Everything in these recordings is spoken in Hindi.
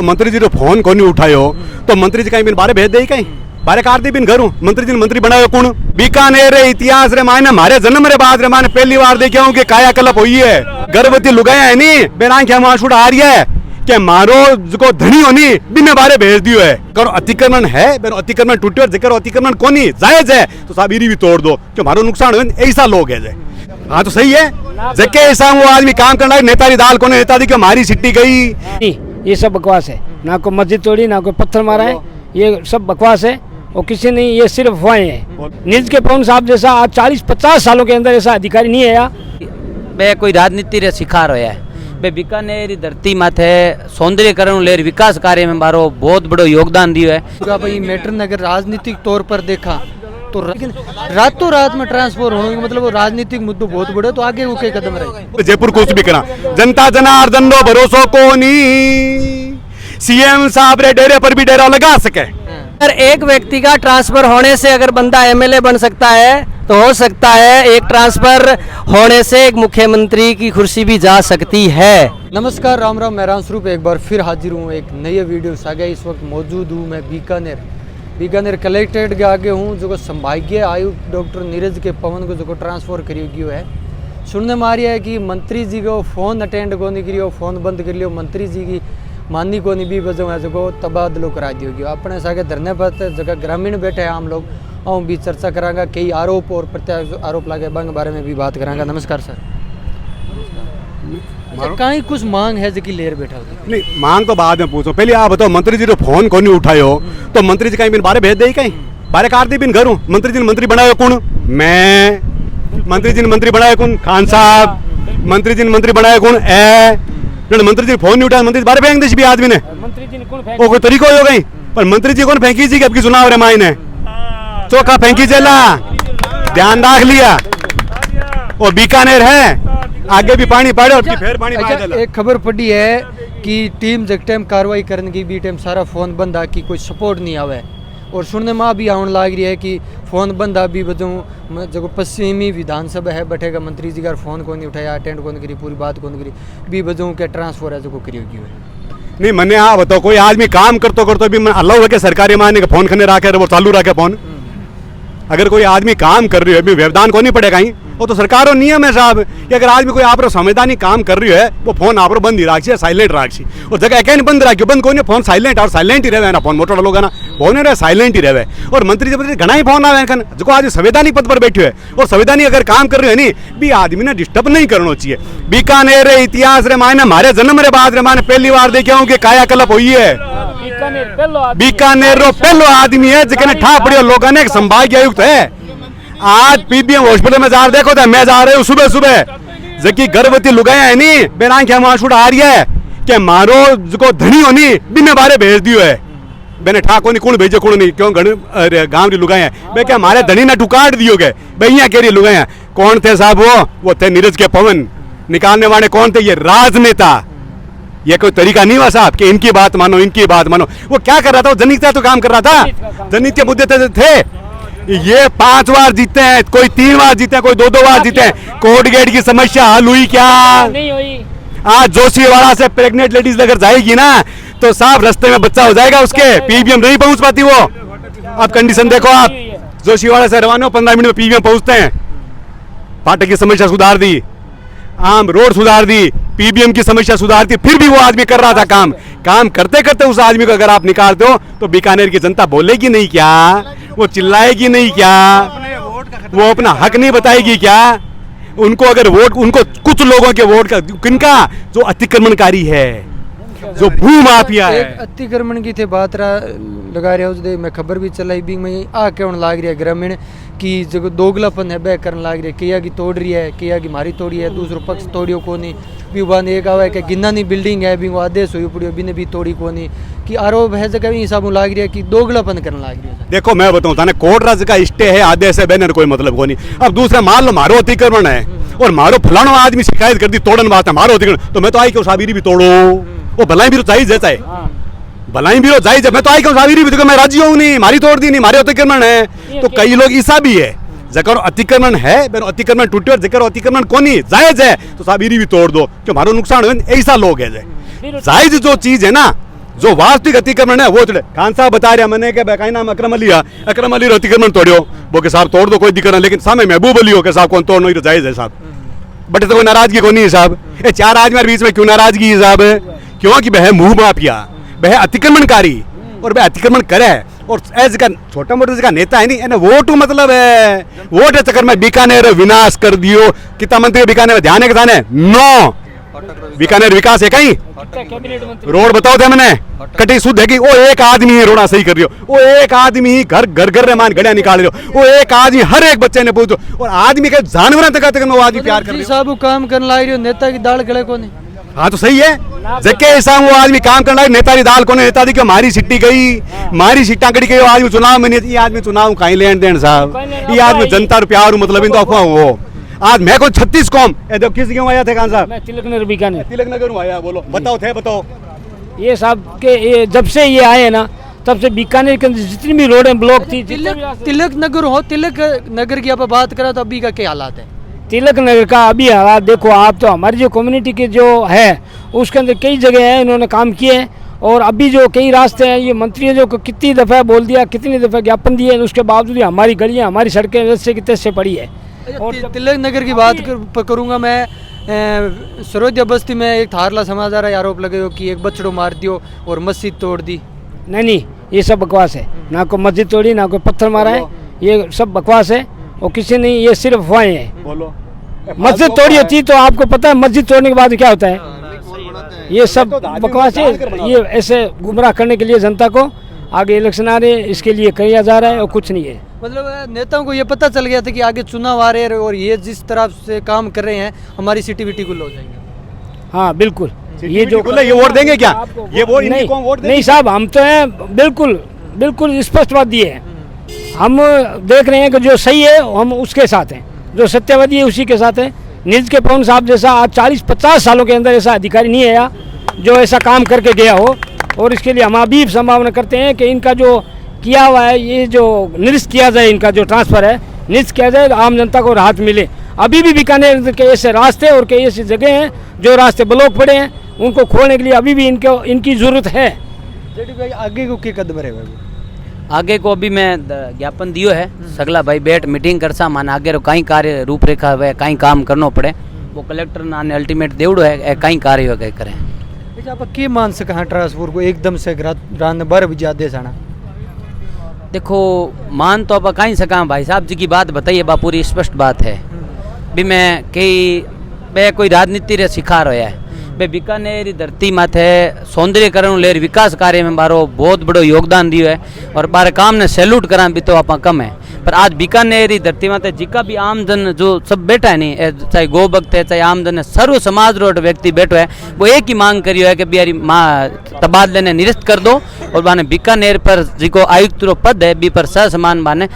मंत्री जी फोन को नहीं उठायो तो मंत्री जी कहीं बिन बारे भेज दे कहीं बारे कार दी बिन घर मंत्री जी ने मंत्री बनायो कौन बीकानेर रे इतिहास रे मायने मारे जन्म रे बाद रे माने पहली बार देखे हूं कि कायाकल्प हुई है गर्भवती लुगाया है नी बेना क्या आंसू आ रही है कि मारो जो धनी होनी बिन बारे भेज दियो है करो अतिक्रमण है बेनो अतिक्रमण टूटियो जिक्र अतिक्रमण कोनी जायज है तो साबिरी भी तोड़ दो कि मारो नुकसान हो ऐसा लोग है हाँ तो सही है जके ऐसा वो आदमी काम करना नेता दाल को नेता दी कि मारी सिट्टी गई ये सब बकवास है ना कोई मस्जिद तोड़ी ना कोई पत्थर मारा है ये सब बकवास है और किसी ने ये सिर्फ अफवाहें हैं नीरज के पवन साहब जैसा आज 40-50 सालों के अंदर ऐसा अधिकारी नहीं है बे कोई राजनीति रे शिकार होया है बे बीकानेर धरती माथे सौंदर्यकरण लेर विकास कार्य में मारो बहुत बड़ो योगदान दियो है भाई मैटर ने अगर राजनीतिक तौर पर देखा तो लेकिन रातों रात में ट्रांसफर होने का मतलब वो राजनीतिक मुद्दो बहुत बड़े तो आगे वो के कदम रहे जयपुर कुछ भी करा जनता जनार्दन नो भरोसो को सीएम साहब रे डेरे पर भी डेरा लगा सके अगर एक व्यक्ति का ट्रांसफर होने से अगर बंदा एमएलए बन सकता है तो हो सकता है एक ट्रांसफर होने से एक मुख्यमंत्री की कुर्सी भी जा सकती है। नमस्कार राम राम मैं रामस्वरूप एक बार फिर हाजिर हूँ एक नई वीडियो सागे इस वक्त मौजूद हूँ मैं बीकानेर कलेक्ट्रेट के आगे हूँ जो संभागीय आयुक्त डॉक्टर नीरज के पवन को जो ट्रांसफर करियो है सुनने में आ रही है कि मंत्री जी को फोन अटेंड को नहीं करियो फोन बंद कर लियो मंत्री जी की मानी को नहीं भी वजह है जो तबादलो करा दियो गयो अपने सागे धरने पर जगह ग्रामीण बैठे हैं आम लोग और भी चर्चा करांगा कई आरोप और प्रत्यारोप लागे बंग बारे में भी बात करांगा। नमस्कार सर। कहीं कुछ मांग है जो कि लेर बैठा होती नहीं मांग तो बाद में पूछो पहले आप बताओ मंत्री जी ने फोन को नहीं उठायो तो मंत्री जी कहीं बिन बारे भेज दे कहीं बारे कार दी बिन घर मंत्री जी ने मंत्री बनायो कौन मैं मंत्री जी ने मंत्री बनाया कौन खान साहब मंत्री जी ने मंत्री बनाया कौन मंत्री जी फोन नहीं उठाया मंत्री बारे फेंक दी भी आदमी ने मंत्री जी ने कौन वो कोई तरीको हो गई पर मंत्री जी कौन फेंकी जी आपकी चुनाव रे मायने चौका फेंकी चला ध्यान रख लिया वो बीकानेर है आगे भी पानी पड़े और फिर पानी एक खबर पड़ी है कि टीम जब टाइम कार्रवाई करने की भी टाइम सारा फोन बंद आ कि कोई सपोर्ट नहीं आवे और सुनने में भी आने लग रही है कि फोन बंद अभी वजह जो पश्चिमी विधानसभा है बैठेगा मंत्री जी का फोन को नहीं उठाया अटेंड को नहीं करी पूरी बात को नहीं करी भी वजह के ट्रांसफर है जो करी होगी नहीं मैंने हाँ बताओ कोई आदमी काम करते भी अल्लाह है सरकारी माने फोन खने रखे वो चालू रखे फोन अगर कोई आदमी काम कर रही है अभी व्यवधान को नहीं पड़ेगा ही वो तो सरकारों नियम है साहब कि अगर आदमी कोई आप संवैधानिक काम कर रही है वो फोन आप बंद ही राखी साइलेंट राखी और जगह कहीं बंद राखी बंद कोई फोन साइलेंट और साइलेंट ही रहे ना फोन मोटर लोग ना फोन रहे साइलेंट ही रहे और मंत्री जी घना ही फोन आवे जो आज संवैधानिक पद पर बैठे है और संवैधानिक अगर काम कर रहे है नी भी आदमी ने डिस्टर्ब नहीं करना चाहिए बीकानेर रे इतिहास रे मायने मारे जन्म रे बाद रे माने पहली बार देखे हूं कि कायाकल्प हुई है बीकानेर रो पहलो आदमी है जिसने ठा पड़ियो लोगों ने संभागीय आयुक्त है आज पीबीएम हॉस्पिटल में जा रहे देखो मैं जा रहे हूँ सुबह सुबह जबकि गर्भवती लुगाया है नी बेना क्या आंसू आ रही है कि मारो जो धनी होनी बिन बारे भेज दियो है मैंने ठाको नहीं कौन भेजे कौन नहीं क्यों गांव की लुगाया मैं क्या हमारे धनी ने टुकाट दियो गए भैया कह रही लुगाया कौन थे साहब वो थे नीरज के पवन निकालने वाले कौन थे ये राजनेता ये कोई तरीका नहीं हुआ साहब कि इनकी बात मानो इनकी बात मानो वो क्या कर रहा था वो जनहित तो काम कर रहा था जनहित के मुद्दे थे ये 5 बार जीते हैं कोई 3 बार जीते हैं कोई 2 बार जीते हैं कोर्ट गेट की समस्या हल हुई क्या नहीं हुई आज जोशीवाड़ा से प्रेग्नेंट लेडीज अगर जाएगी ना तो साहब रास्ते में बच्चा हो जाएगा उसके पीबीएम नहीं पहुंच पाती वो अब कंडीशन देखो आप जोशीवाड़ा से रवाना हो 15 मिनट में पीबीएम पहुंचते हैं फाटक की समस्या सुधार दी आम रोड सुधार दी पीबीएम की समस्या सुधार दी फिर भी वो आदमी कर रहा था काम करते करते उस आदमी को अगर आप निकालते हो तो बीकानेर की जनता बोलेगी नहीं क्या वो चिल्लाएगी नहीं क्या वो अपना हक नहीं बताएगी क्या उनको अगर वोट उनको कुछ लोगों के वोट का किनका जो अतिक्रमणकारी है जो भू माफिया है अतिक्रमण की थे बात लगा रहे हो मैं खबर भी चलाई भी मैं आ के लाग रही है ग्रामीण की जो दोगलापन है बह करने लाग रही है किया की तोड़ रही है किया की मारी तोड़ी है दूसरो पक्ष तोड़ियो को नहीं भी बान एक आवा है कि गिन्नानी बिल्डिंग है भी वो आदेश हुई पड़ी बिने भी तोड़ी को नहीं कि आरोप है जगह भी हिसाब लाग रही है कि दोगलापन करने लाग रही है देखो मैं बताऊं था कोर्ट राज का स्टे है आदेश है बैनर कोई मतलब को नहीं अब दूसरा मान लो मारो अतिक्रमण है और मारो फलाना आदमी शिकायत कर दी तोड़न बात है मारो अतिक्रमण तो मैं तो आई क्यों साबिरी भी तोड़ो वो भलाई भी तो चाहिए जैसा है भलाई भी तो चाहिए मैं तो आई क्यों साबिरी भी तो मैं राजी हूँ नहीं मारी तोड़ दी नहीं मारे अतिक्रमण है तो कई लोग ऐसा भी है जकर अतिक्रमण है अतिक्रमण टूटे और जकर अतिक्रमण कोनी जायज है तो साबिरी भी तोड़ दो कि मारो नुकसान हो ऐसा लोग है जायज जो चीज है ना जो वास्तविक अतिक्रमण है वो तोड़े। खान साहब बता रहे मैंने कि कहीं नाम अकरम अली है, अकरम अली अतिक्रमण तोड़ो, वो के साहब तोड़ दो कोई दिक्कत नहीं, लेकिन सामने महबूब अली हो के साहब कौन तोड़ना ही जायज है साहब। बट तो कोई नाराजगी को नहीं है साहब, ये चार आदमी बीच में क्यों नाराजगी है साहब? क्योंकि वह मुंह माफिया, वह अतिक्रमणकारी और वह अतिक्रमण करे, और ऐसे का छोटा मोटा का नेता है नहीं, वोट मतलब है, वोट के चक्कर में बीकानेर विनाश कर दियो। कितना मंत्री बीकानेर में ध्यान है किसान है? 9 बीकानेर विकास है कहीं रोड बताओ थे मैंने कटी शुद्ध है कि वो एक आदमी ही रोड़ा सही कर रही हो, वो एक आदमी ही घर घर घर मान गड़िया निकाल रही हो, वो एक आदमी हर एक बच्चे ने पूछो, और आदमी के जानवर तक वो आदमी प्यार कर रही हो। साहब काम करने ला रही हो, नेता की दाल गले को नहीं। हाँ तो सही है, जके ऐसा वो आदमी काम करना है, नेता की दाल को नेता की मारी सिट्टी गई, मारी सिट्टा गड़ी गई, आदमी चुनाव में नहीं, ये आदमी चुनाव कहीं लेन देन साहब, ये आदमी जनता प्यार मतलब इन तो अफवाह हो। आज मैं को 36 कौम किस क्यों आया थे खान साहब? मैं तिलक नगर बीकानेर। तिलक नगर में आया, बोलो बताओ थे बताओ। ये साहब के ये जब से ये आए ना तब से बीकानेर के अंदर जितनी भी रोडें ब्लॉक थी, तिलक नगर हो, तिलक नगर की आप बात करा तो अभी का क्या हालात है? तिलक नगर का अभी हालात देखो आप, तो हमारी जो कम्युनिटी के जो है उसके अंदर कई जगह है इन्होंने काम किए हैं, और अभी जो कई रास्ते हैं ये मंत्री जो कितनी दफ़ा बोल दिया, कितनी दफ़ा ज्ञापन दिए, उसके बावजूद हमारी गलियाँ हमारी सड़कें जैसे कि तैसे पड़ी है। और तिलक नगर की बात करूँगा मैं, सरोजा बस्ती में एक थारला समाचार आरोप लगे हो कि एक बछड़ो मार दियो और मस्जिद तोड़ दी। नहीं, ये सब बकवास है, ना कोई मस्जिद तोड़ी ना कोई पत्थर मारा है, ये सब बकवास है और किसी नहीं, ये सिर्फ अफवाहें हैं। बोलो मस्जिद तोड़ी होती तो आपको पता है मस्जिद तोड़ने के बाद क्या होता है? ये सब बकवास है, ये ऐसे गुमराह करने के लिए जनता को आगे इलेक्शन आ रहे हैं इसके लिए किया जा रहा है और कुछ नहीं है। मतलब नेताओं को ये पता चल गया था कि आगे चुनाव आ रहे हैं और ये जिस तरह से काम कर रहे हैं हमारी सिटी विटी गुल हो जाएंगे। हाँ बिल्कुल, ये जो ये वोट देंगे क्या? ये वो नहीं साहब, हम तो हैं बिल्कुल बिल्कुल स्पष्ट बात दिए हैं, हम देख रहे हैं कि जो सही है हम उसके साथ हैं, जो सत्यवादी है उसी के साथ है। नीरज के पवन साहब जैसा आज 40-50 सालों के अंदर ऐसा अधिकारी नहीं आया जो ऐसा काम करके गया हो, और इसके लिए हम अभी संभावना करते हैं कि इनका जो किया हुआ है ये जो निरस्त किया जाए, इनका जो ट्रांसफ़र है निरस्त किया जाए, आम जनता को राहत मिले। अभी भी बीकानेर के ऐसे रास्ते और कई ऐसी जगह हैं जो रास्ते ब्लॉक पड़े हैं, उनको खोलने के लिए अभी भी इनकी ज़रूरत है। जेडी भाई आगे को क्या कदम रहेगा? आगे को अभी मैं ज्ञापन दियो है, सगला भाई बैठ मीटिंग करसा मान आगे रो कहीं कार्य रूपरेखा है, कहीं काम करना पड़े वो कलेक्टर ने अल्टीमेट देवड़ो है, कहीं कार्य करें। आप के मान से कहाँ ट्रांसपोर्ट को एकदम से रात 12 बजे आदेश आना? देखो मान तो आप कहीं सका, भाई साहब जी की बात बताइए, बा पूरी स्पष्ट बात है। भी मैं कई बे कोई राजनीति रे सिखा रहा है, बे बीकानेर धरती माथे सौंदर्यकरण लेर विकास कार्य में बारो बहुत बड़ो योगदान दियो है, और बारे काम ने सैल्यूट करा भी तो आप कम है। पर आज बीकानेर धरती माथे जिका भी आमजन जो सब बैठा है नहीं, चाहे गो भक्त है चाहे आमजन है, सर्व समाज रो व्यक्ति बैठो है, वो एक ही मांग करियो है कि बिहारी माँ तबादले ने निरस्त कर दो, और बाने बीकानेर पर जिको आयुक्त रो पद है बी पर समान बाने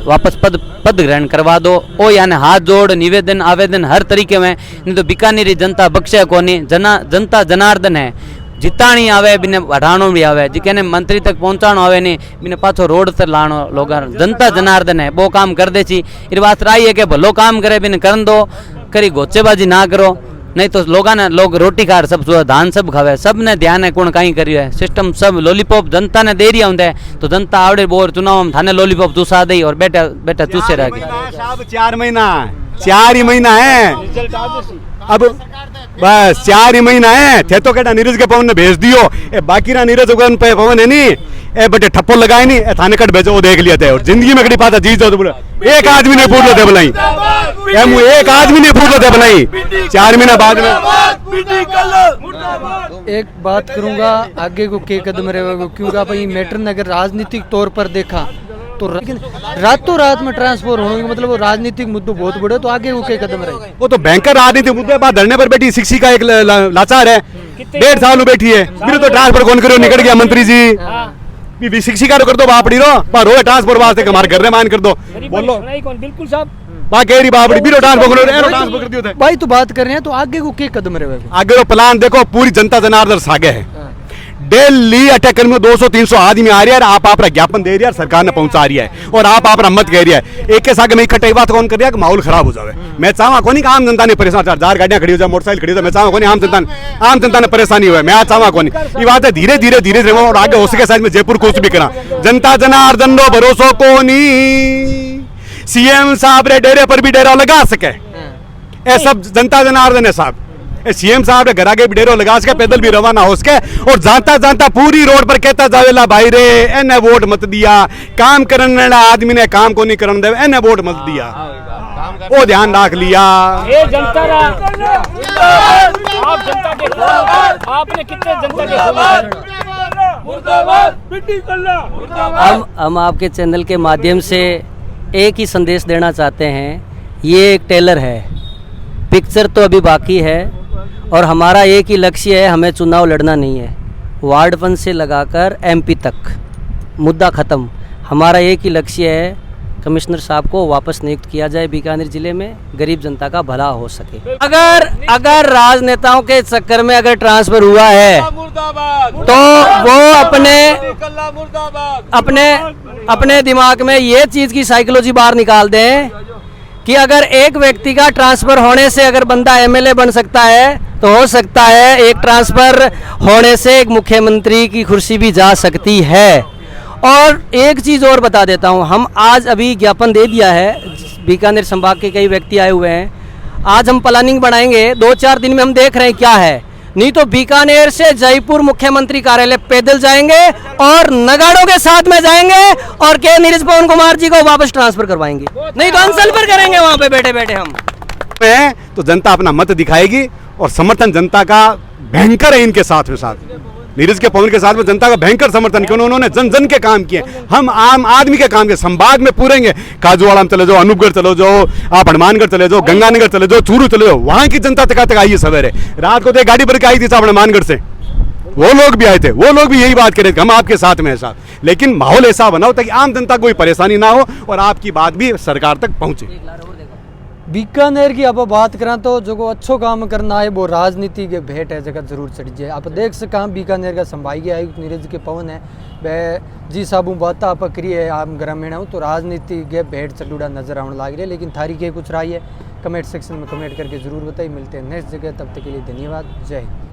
वापस पद ग्रहण करवा दो। ओ यानी हाथ जोड़ निवेदन आवेदन हर तरीके में, नहीं तो बीकानेरी जनता बख्शे कोनी, जनता जनार्दन है, जिताणी आवे बिने हटाणो भी आवे, जिके ने मंत्री तक पहुंचाणो आवे नहीं बिने पाछो रोड तर लाणो लोग, जनता जनार्दन है वो काम कर दे छी। इस बात राई है कि भलो काम करे बिने करन दो, करी गोचेबाजी ना करो, नहीं तो लोग रोटी खा सब धान सब खावे, सब ने ध्यान है कौन कहीं करियो है, सिस्टम सब लॉलीपॉप जनता ने दे रिया होंगे, तो जनता आवड़े बोर चुनाव में थाने लॉलीपॉप चूसा दई और बेटा चूसे रह गए। 4 ही महीना है अब, बस 4 ही महीना है थे तो कहता नीरज के पवन ने भेज दियो, ए बाकी ना नीरज पे पवन है नहीं, ए बटे ठप्पो लगाए नहीं, ए थाने कट भेजो वो देख लिया थे, और जिंदगी में कड़ी पाता जीत जाओ तो बोला एक आदमी ने पूछ लो थे भलाई, एक आदमी ने पूछ लो थे भलाई 4 महीना बाद में। एक बात करूंगा आगे को के कदम रहेगा, क्योंकि आप मैटर ने अगर राजनीतिक तौर पर देखा तो रातों रात में ट्रांसफर होने का मतलब वो राजनीतिक मुद्दे बहुत बड़े, तो आगे वो क्या कदम रहेगा? वो तो बैंकर राजनीतिक मुद्दे बाद धरने पर बैठी शिक्षिका एक लाचार है, 1.5 साल बैठी है, फिर तो ट्रांसफर कौन करो निकल गया मंत्री जी, शिक्षिका कर दो बापड़ी रो पर रो ट्रांसफर वास्ते कमार कर रहे मान कर दो, बोलो बिल्कुल साहब बाकी बापड़ी भी ट्रांसफर कर दियो थे भाई। तो बात कर रहे हैं तो आगे को क्या कदम रहेगा? आगे वो प्लान देखो, पूरी जनता जनार्दन सागे है, डेली अटैक में 200-300 आदमी आ रहा है, आप अपना ज्ञापन दे रहा है, सरकार ने पहुंचा रही है और आप अपना मत कह रही है। एक के साथ में इकट्ठे बात कौन कर रहा है कि माहौल खराब हो जाए। मैं चाहवा को नहीं आम जनता ने परेशान, 4 गाड़ियां खड़ी हो जाए, मोटरसाइकिल खड़ी हो जाए, मैं चाहवा को नहीं आम जनता ने परेशानी हुआ, मैं चाहवा को नहीं। ये बात है धीरे धीरे और आगे हो सके साइड में जयपुर कुछ भी करा। जनता जनार्दन नो भरोसो को नहीं, सीएम साहब रे डेरे पर भी डेरा लगा सके, ये सब जनता जनार्दन है साहब। सीएम साहब ने घर आगे भी डेरो लगा सके, पैदल भी रवाना हो सके और जाता पूरी रोड पर कहता जावेला भाई रे एने वोट मत दिया, काम करने वाला आदमी ने काम को नहीं करने दे, एने वोट मत दिया, वो ध्यान रख लिया। ये जनता आप जनता के आपने कितने जनता के हम आपके चैनल के माध्यम से एक ही संदेश देना चाहते हैं, ये एक टेलर है, पिक्चर तो अभी बाकी है और हमारा एक ही लक्ष्य है, हमें चुनाव लड़ना नहीं है, वार्ड 1 से लगाकर एमपी तक मुद्दा ख़त्म। हमारा एक ही लक्ष्य है, कमिश्नर साहब को वापस नियुक्त किया जाए बीकानेर जिले में, गरीब जनता का भला हो सके। अगर राजनेताओं के चक्कर में अगर ट्रांसफर हुआ है तो वो अपने दिमाग में ये चीज़ की साइकोलॉजी बाहर निकाल दें कि अगर एक व्यक्ति का ट्रांसफर होने से अगर बंदा एमएलए बन सकता है तो हो सकता है एक ट्रांसफर होने से एक मुख्यमंत्री की कुर्सी भी जा सकती है। और एक चीज़ और बता देता हूं, हम आज अभी ज्ञापन दे दिया है, बीकानेर संभाग के कई व्यक्ति आए हुए हैं, आज हम प्लानिंग बनाएंगे, 2-4 दिन में हम देख रहे हैं क्या है, नहीं तो बीकानेर से जयपुर मुख्यमंत्री कार्यालय पैदल जाएंगे और नगाड़ों के साथ में जाएंगे और के नीरज पवन कुमार जी को वापस ट्रांसफर करवाएंगे, नहीं तो अनशन पर करेंगे वहां पे बैठे बैठे हम। तो जनता अपना मत दिखाएगी और समर्थन जनता का भयंकर है इनके साथ में नीरज के पवन के साथ में जनता का भयंकर समर्थन किया, उन्होंने जन जन के काम किए, हम आम आदमी के काम किए, संभाग में पूरेंगे, काजूवाड़ा में चले जाओ, अनूपगढ़ चले जाओ, आप हनुमानगढ़ चले जाओ, गंगानगर चले जाओ, चूरू चले जाओ, वहां की जनता तक आई है सवेरे, रात को तो गाड़ी भर के आई थी साहब हनुमानगढ़ से, वो लोग भी आए थे, वो लोग भी यही बात कर रहे थे हम आपके साथ में है साहब, लेकिन माहौल ऐसा बनाओ ताकि आम जनता को कोई परेशानी ना हो और आपकी बात भी सरकार तक पहुंचे। बीकानेर की आप बात करें तो जो अच्छो काम करना है वो राजनीति के भेंट है जगह जरूर चढ़ जाए। आप देख सका बीकानेर का संभागीय आयुक्त नीरज के पवन है, वह जी साहब बात आप करी है आम ग्रामीण हूँ तो राजनीति के भेंट चलूड़ा नजर आने लग रही है, लेकिन थारी के कुछ राय है कमेंट सेक्शन में कमेंट करके जरूर बताइए। मिलते हैं नेक्स्ट जगह, तब तक के लिए धन्यवाद, जय हिंद।